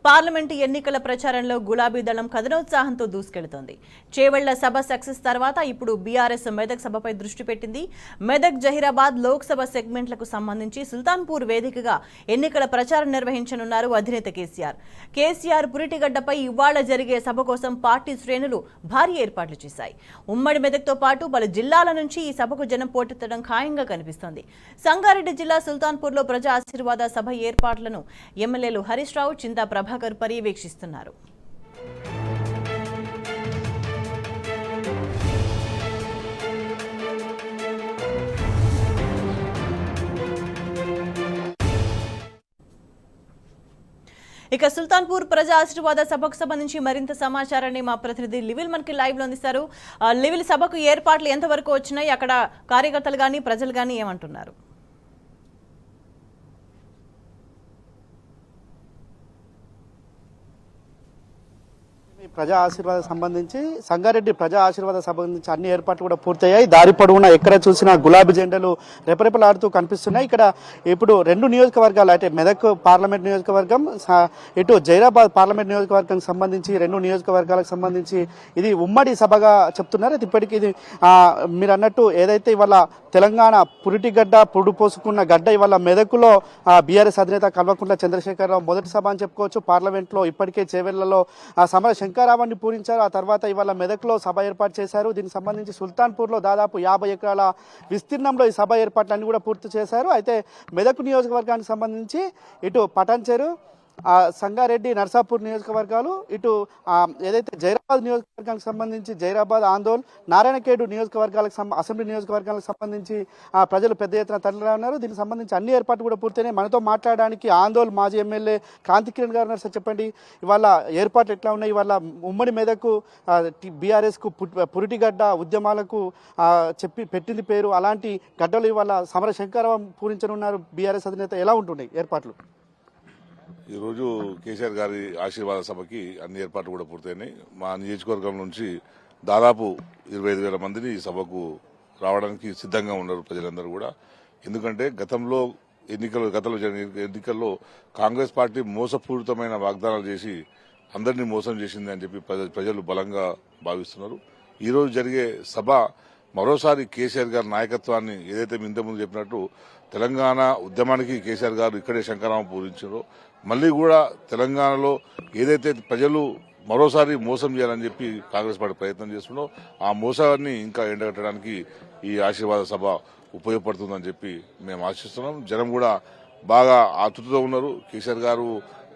Parliament ఎన్నికల ప్రచారంలో గులాబీ దళం కథనోత్సాహంతో దూసుకెళ్తోంది. చేవెళ్ల సభ సక్సెస్ తర్వాత ఇప్పుడు బీఆర్ఎస్ మెదక్ సభపై దృష్టి పెట్టింది. మెదక్ జహీరాబాద్ లోక్సభ సెగ్మెంట్లకు సంబంధించి సుల్తాన్పూర్ వేదికగా ఎన్నికల ప్రచారం నిర్వహించనున్నారు అధినేత కేసీఆర్ పురిటిగడ్డపై ఇవాళ జరిగే సభ కోసం పార్టీ శ్రేణులు భారీ ఏర్పాట్లు చేశాయి. ఉమ్మడి మెదక్తో పాటు పలు జిల్లాల నుంచి ఈ సభకు జనం పోటెత్తడం ఖాయంగా కనిపిస్తోంది. సంగారెడ్డి జిల్లా సుల్తాన్పూర్లో ప్రజా ఆశీర్వాద సభ ఏర్పాట్లను ఎమ్మెల్యేలు హరీష్ రావు, చింతా ప్రభాకర్ పర్యవేక్షిస్తున్నారు. ఇక సుల్తాన్పూర్ ప్రజా ఆశీర్వాద సభకు సంబంధించి మరింత సమాచారాన్ని మా ప్రతినిధి లివిల్ మనకి లైవ్ లో అందిస్తారు. లివిల్, సభకు ఏర్పాట్లు ఎంతవరకు వచ్చినాయి? అక్కడ కార్యకర్తలు కానీ ప్రజలు కానీ ఏమంటున్నారు? ప్రజా ఆశీర్వాద సంబంధించి సంగారెడ్డి ప్రజా ఆశీర్వాద సంబంధించి అన్ని ఏర్పాట్లు కూడా పూర్తయ్యాయి. దారి పొడవునా ఎక్కడ చూసినా గులాబీ జెండాలు రెపరెపలాడుతూ కనిపిస్తున్నాయి. ఇక్కడ ఇప్పుడు రెండు నియోజకవర్గాలు, అంటే మెదక్ పార్లమెంట్ నియోజకవర్గం, ఇటు జైరాబాద్ పార్లమెంట్ నియోజకవర్గానికి సంబంధించి రెండు నియోజకవర్గాలకు సంబంధించి ఇది ఉమ్మడి సభగా చెప్తున్నారు. ఇప్పటికీ ఇది మీరు అన్నట్టు ఏదైతే ఇవాళ తెలంగాణ పురిటిగడ్డ పురుడు పోసుకున్న గడ్డ ఇవాళ మెదకులో బీఆర్ఎస్ అధినేత కల్వకుంట్ల చంద్రశేఖరరావు మొదటి సభ అని చెప్పుకోవచ్చు. పార్లమెంట్లో ఇప్పటికే చేవెళ్లలో సమర శంకరావాన్ని పూరించారు. ఆ తర్వాత ఇవాళ మెదక్లో సభ ఏర్పాటు చేశారు. దీనికి సంబంధించి సుల్తాన్పూర్లో దాదాపు 50 ఎకరాల విస్తీర్ణంలో ఈ సభ ఏర్పాట్లన్నీ కూడా పూర్తి చేశారు. అయితే మెదక్ నియోజకవర్గానికి సంబంధించి ఇటు పటాన్చెరు, సంగారెడ్డి, నర్సాపూర్ నియోజకవర్గాలు, ఇటు ఏదైతే జైరాబాద్ నియోజకవర్గానికి సంబంధించి జైరాబాద్, ఆందోళ్, నారాయణఖేడ్ నియోజకవర్గాలకు అసెంబ్లీ నియోజకవర్గాలకు సంబంధించి ప్రజలు పెద్ద ఎత్తున తరలిరాన్నారు. దీనికి సంబంధించి అన్ని ఏర్పాట్లు కూడా పూర్తయినాయి. మనతో మాట్లాడడానికి ఆందోళ్ మాజీ ఎమ్మెల్యే క్రాంతి కిరణ్ గారు ఉన్నారు. సార్ చెప్పండి, ఇవాళ ఏర్పాట్లు ఎట్లా ఉన్నాయి? ఇవాళ ఉమ్మడి మెదకు బీఆర్ఎస్కు పురిటిగడ్డ ఉద్యమాలకు పెట్టింది పేరు. అలాంటి గడ్డలు ఇవాళ సమర శంకరావం పూరించనున్నారు బీఆర్ఎస్ అధినేత. ఎలా ఉంటున్నాయి ఏర్పాట్లు? ఈరోజు కేసీఆర్ గారి ఆశీర్వాద సభకి అన్ని ఏర్పాట్లు కూడా పూర్తయినాయి. మా నియోజకవర్గం నుంచి దాదాపు 25,000 మందిని ఈ సభకు రావడానికి సిద్ధంగా ఉన్నారు ప్రజలందరూ కూడా. ఎందుకంటే గతంలో జరిగిన ఎన్నికల్లో కాంగ్రెస్ పార్టీ మోసపూరితమైన వాగ్దానాలు చేసి అందరినీ మోసం చేసింది అని చెప్పి ప్రజలు బలంగా భావిస్తున్నారు. ఈ రోజు జరిగే సభ మరోసారి కేసీఆర్ గారి నాయకత్వాన్ని, ఏదైతే ఇంతకుముందు చెప్పినట్టు తెలంగాణ ఉద్యమానికి కేసీఆర్ గారు ఇక్కడే శంకరావం పూరించారో, మళ్లీ కూడా తెలంగాణలో ఏదైతే ప్రజలు మరోసారి మోసం చేయాలని చెప్పి కాంగ్రెస్ పార్టీ ప్రయత్నం చేస్తుందో ఆ మోసాన్ని ఇంకా ఎండగట్టడానికి ఈ ఆశీర్వాద సభ ఉపయోగపడుతుందని చెప్పి మేము ఆశిస్తున్నాం. జనం కూడా బాగా ఆతృతతో ఉన్నారు. కేసీఆర్ గారు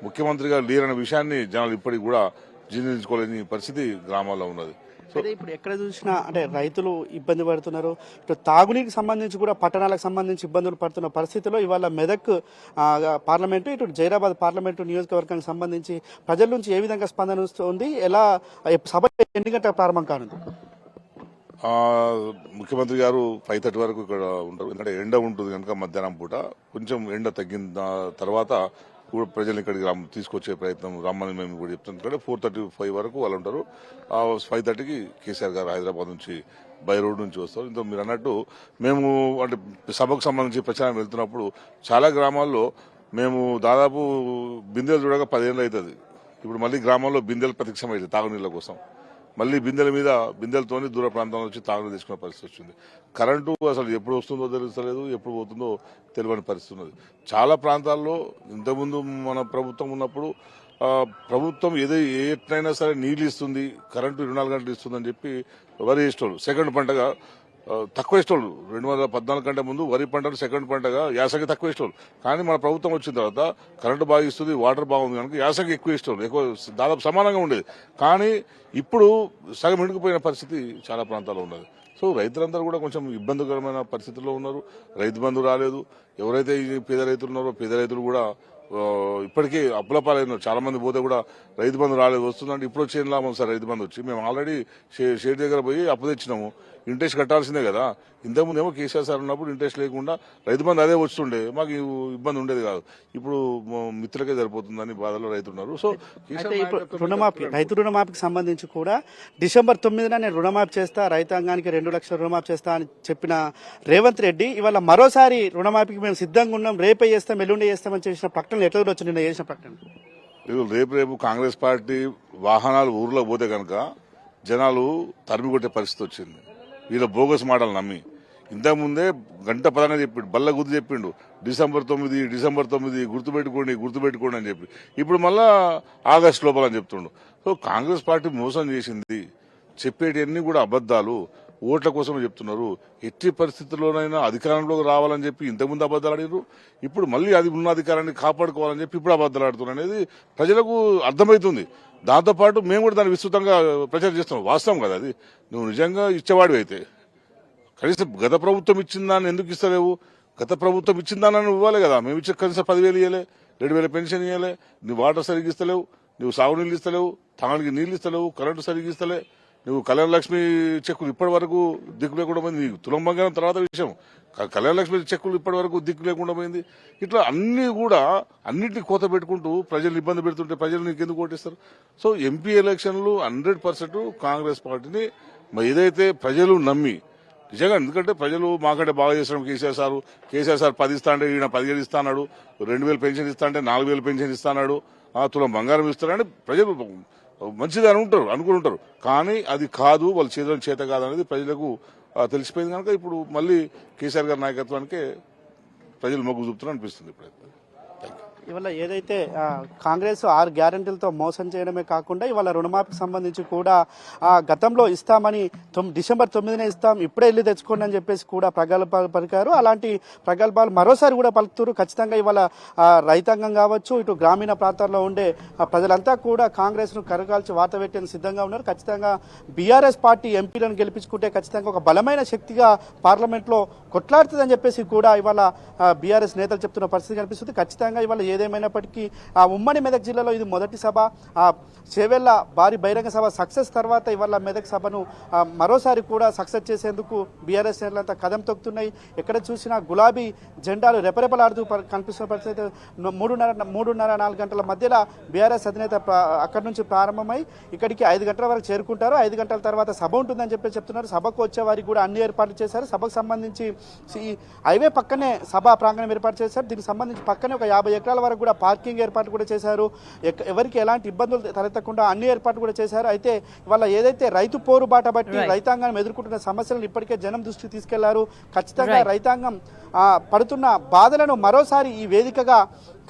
ముఖ్యమంత్రిగా లేరన్న విషయాన్ని జనాలు ఇప్పటికి కూడా జీర్ణించుకోలేని పరిస్థితి గ్రామాల్లో ఉన్నది. ఇప్పుడు ఎక్కడ చూసినా అంటే రైతులు ఇబ్బంది పడుతున్నారు. ఇటు తాగునీటికి సంబంధించి కూడా పట్టణాలకు సంబంధించి ఇబ్బందులు పడుతున్న పరిస్థితిలో ఇవాళ మెదక్ పార్లమెంటు, ఇటు జైరాబాద్ పార్లమెంటు నియోజకవర్గానికి సంబంధించి ప్రజల నుంచి ఏ విధంగా స్పందన వస్తుంది? ఎలా సభ ఎన్ని గంటల ప్రారంభం కానుంది? ముఖ్యమంత్రి గారు 5:30 వరకు ఇక్కడ ఉంటారు. ఎందుకంటే ఎండ ఉంటుంది కనుక మధ్యాహ్నం పూట కొంచెం ఎండ తగ్గిన తర్వాత కూడా ప్రజలు ఇక్కడికి తీసుకొచ్చే ప్రయత్నం రమ్మని మేము కూడా చెప్తాం. ఇక్కడ 4:35 వరకు వాళ్ళు ఉంటారు. 5:30కి కేసీఆర్ గారు హైదరాబాద్ నుంచి బై రోడ్ నుంచి వస్తారు. ఇంత మీరు అన్నట్టు మేము అంటే సభకు సంబంధించి ప్రచారం వెళ్తున్నప్పుడు చాలా గ్రామాల్లో మేము దాదాపు బిందెలు చూడగా 10 ఏళ్ళు అవుతుంది. ఇప్పుడు మళ్ళీ గ్రామాల్లో బిందెలు ప్రత్యక్షం అవుతుంది తాగునీళ్ళ కోసం. మళ్లీ బిందెలతోని దూర ప్రాంతాల నుంచి తాగునీరు తీసుకునే పరిస్థితి వచ్చింది. కరెంటు అసలు ఎప్పుడు వస్తుందో తెలుస్తలేదు, ఎప్పుడు పోతుందో తెలియని పరిస్థితి ఉన్నది. చాలా ప్రాంతాల్లో ఇంతకుముందు మన ప్రభుత్వం ఉన్నప్పుడు ప్రభుత్వం ఎట్లయినా సరే నీళ్లు ఇస్తుంది, కరెంటు 24 గంటలు ఇస్తుందని చెప్పి వరి వేసేటోళ్ళు. సెకండ్ పంటగా తక్కువ వేసేటోళ్ళు. 2014 కంటే ముందు వరి పంటలు సెకండ్ పంటగా యాసంగి తక్కువ వేసేటోళ్ళు. కానీ మన ప్రభుత్వం వచ్చిన తర్వాత కరెంటు బాగా ఇస్తుంది, వాటర్ బాగుంది కనుక యాసంగి ఎక్కువ వేసేటోళ్ళు, ఎక్కువ దాదాపు సమానంగా ఉండేది. కానీ ఇప్పుడు సగం ఇండుకుపోయిన పరిస్థితి చాలా ప్రాంతాల్లో ఉన్నది. సో రైతులందరూ కూడా కొంచెం ఇబ్బందికరమైన పరిస్థితుల్లో ఉన్నారు. రైతు బంధు రాలేదు. ఎవరైతే పేద రైతులు ఉన్నారో పేద రైతులు కూడా ఇప్పటికీ అప్పులపాలైనారు. చాలా మంది పోతే కూడా రైతు బంధు రాలేదు, వస్తుందంటే ఇప్పుడు వచ్చే లాభం సార్ రైతు బంధు వచ్చి. మేము ఆల్రెడీ షేర్ దగ్గర పోయి అప్పు తెచ్చినాము, ఇంట్రెస్ట్ కట్టాల్సిందే కదా. ఇంతకుముందేమో కేసీఆర్ సార్ ఉన్నప్పుడు ఇంట్రెస్ట్ లేకుండా రైతు బంధు అదే వస్తుండే, మాకు ఇబ్బంది ఉండేది కాదు. ఇప్పుడు మిత్రులకే సరిపోతుందని బాధలో రైతున్నారు. సో రుణమాఫీ, రైతు రుణమాఫీకి సంబంధించి కూడా డిసెంబర్ 9న నేను రుణమాఫీ చేస్తా, రైతాంగానికి 2 లక్షల రుణమాఫీ చేస్తా అని చెప్పిన రేవంత్ రెడ్డి ఇవాళ మరోసారి రుణమాఫీకి మేము సిద్ధంగా ఉన్నాం, రేపే చేస్తాం, ఎల్లుండి చేస్తామని చేసిన ప్రకటనలు ఎట్లా వచ్చి నిన్న చేసిన ప్రకటన? రేపు కాంగ్రెస్ పార్టీ వాహనాలు ఊర్లో పోతే కనుక జనాలు తరిమి కొట్టే పరిస్థితి వచ్చింది వీళ్ళ బోగస్ మాటలు నమ్మి. ఇంతకుముందే గంట పరంగా చెప్పిండు, బల్ల గుర్తు చెప్పిండు, డిసెంబర్ 9 గుర్తుపెట్టుకోండి అని చెప్పి. ఇప్పుడు మళ్ళా ఆగస్టు లోపల అని చెప్తుండు. సో కాంగ్రెస్ పార్టీ మోసం చేసింది, చెప్పేటివన్నీ కూడా అబద్దాలు, ఓట్ల కోసమే చెప్తున్నారు. ఎట్టి పరిస్థితుల్లోనైనా అధికారంలోకి రావాలని చెప్పి ఇంతకుముందు అబద్దాలు ఆడారు, ఇప్పుడు మళ్ళీ అది ఉన్న అధికారాన్ని కాపాడుకోవాలని చెప్పి ఇప్పుడు అబద్దాలు ఆడుతున్నారు అనేది ప్రజలకు అర్థమవుతుంది. దాంతోపాటు మేము కూడా దాన్ని విస్తృతంగా ప్రచారం చేస్తున్నాం. వాస్తవం కదా అది. నువ్వు నిజంగా ఇచ్చేవాడివి అయితే కనీసం గత ప్రభుత్వం ఇచ్చిందాన్ని ఎందుకు ఇస్తలేవు? గత ప్రభుత్వం ఇచ్చిందాన్ని నువ్వు ఇవ్వాలి కదా. మేము ఇచ్చే కనీసం 10,000 ఇవ్వలే, 2,000 పెన్షన్ ఇవ్వలే, నువ్వు వాటర్ సరిగ్గా ఇస్తలేవు, నువ్వు సాగునీళ్ళు ఇస్తలేవు, తాగడానికి నీళ్ళు ఇస్తలేవు, కరెంటు సరిగ్గా ఇస్తలే, నువ్వు కళ్యాణ లక్ష్మి చెక్కులు ఇప్పటి వరకు దిక్కు లేకుండా పోయింది. తులం బంగారం తర్వాత విషయం, కళ్యాణ లక్ష్మి చెక్కులు ఇప్పటి వరకు దిక్కు లేకుండా పోయింది. ఇట్లా అన్ని కూడా అన్నింటినీ కోత పెట్టుకుంటూ ప్రజలు ఇబ్బంది పెడుతుంటే ప్రజలు నీకు ఎందుకు ఓటేస్తారు? సో ఎంపీ ఎలక్షన్లు 100% కాంగ్రెస్ పార్టీని ఏదైతే ప్రజలు నమ్మి నిజంగా, ఎందుకంటే ప్రజలు మాకంటే బాగా చేస్తున్నాం కేసీఆర్ సార్ 10 ఇస్తా అంటే ఈయన 17 ఇస్తాడు, 2,000 పెన్షన్ ఇస్తా అంటే 4,000 పెన్షన్ ఇస్తాడు, తులం బంగారం ఇస్తారని ప్రజలు మంచిది అనుకుని ఉంటారు. కానీ అది కాదు, వాళ్ళు చేత కాదనేది ప్రజలకు తెలిసిపోయింది. కనుక ఇప్పుడు మళ్ళీ కేసీఆర్ గారి నాయకత్వానికే ప్రజలు మొగ్గు చూపుతున్నారు అనిపిస్తుంది ఇప్పుడు. ఇవాళ ఏదైతే కాంగ్రెస్ 6 గ్యారెంటీలతో మోసం చేయడమే కాకుండా ఇవాళ రుణమాఫీకి సంబంధించి కూడా గతంలో ఇస్తామని డిసెంబర్ 9నే ఇస్తాం, ఇప్పుడే ఇల్లు తెచ్చుకోండి అని చెప్పేసి కూడా ప్రగల్భాలు పలికారు. అలాంటి ప్రగల్భాలు మరోసారి కూడా పలుకుతారు. ఖచ్చితంగా ఇవాళ రైతాంగం కావచ్చు, ఇటు గ్రామీణ ప్రాంతాల్లో ఉండే ప్రజలంతా కూడా కాంగ్రెస్ను కరగాల్చి వాత పెట్టేందుకు సిద్ధంగా ఉన్నారు. ఖచ్చితంగా బీఆర్ఎస్ పార్టీ ఎంపీలను గెలిపించుకుంటే ఖచ్చితంగా ఒక బలమైన శక్తిగా పార్లమెంట్లో కొట్లాడుతుందని చెప్పేసి కూడా ఇవాళ బీఆర్ఎస్ నేతలు చెప్తున్న పరిస్థితి కనిపిస్తుంది. ఖచ్చితంగా ఇవాళ ఏదేమైనప్పటికీ ఉమ్మడి మెదక్ జిల్లాలో ఇది మొదటి సభ. చేవెళ్ల భారీ బహిరంగ సభ సక్సెస్ తర్వాత ఇవాళ మెదక్ సభను మరోసారి కూడా సక్సెస్ చేసేందుకు బీఆర్ఎస్ నేతలంతా కదం తొక్కుతున్నాయి. ఎక్కడ చూసినా గులాబీ జెండాలు రెపరెపలాడుతూ కనిపిస్తున్న పరిస్థితి. 3:30-4 గంటల మధ్యలో బీఆర్ఎస్ అధినేత అక్కడి నుంచి ప్రారంభమై ఇక్కడికి 5 గంటల వరకు చేరుకుంటారు. 5 గంటల తర్వాత సభ ఉంటుందని చెప్పి చెప్తున్నారు. సభకు వచ్చే వారికి కూడా అన్ని ఏర్పాట్లు చేశారు. సభకు సంబంధించి ఈ హైవే పక్కనే సభా ప్రాంగణం ఏర్పాటు చేశారు. దీనికి సంబంధించి పక్కనే ఒక 50 ఎకరాల వరకు కూడా పార్కింగ్ ఏర్పాటు కూడా చేశారు. ఎవరికి ఎలాంటి ఇబ్బందులు తలెత్తకుండా అన్ని ఏర్పాట్లు కూడా చేశారు. అయితే ఇవాళ ఏదైతే రైతు పోరుబాట బట్టి రైతాంగం ఎదుర్కొంటున్న సమస్యలను ఇప్పటికే జనం దృష్టికి తీసుకెళ్లారు. ఖచ్చితంగా రైతాంగం పడుతున్న బాధలను మరోసారి ఈ వేదికగా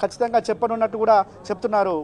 ఖచ్చితంగా చెప్పనున్నట్టు కూడా చెప్తున్నారు.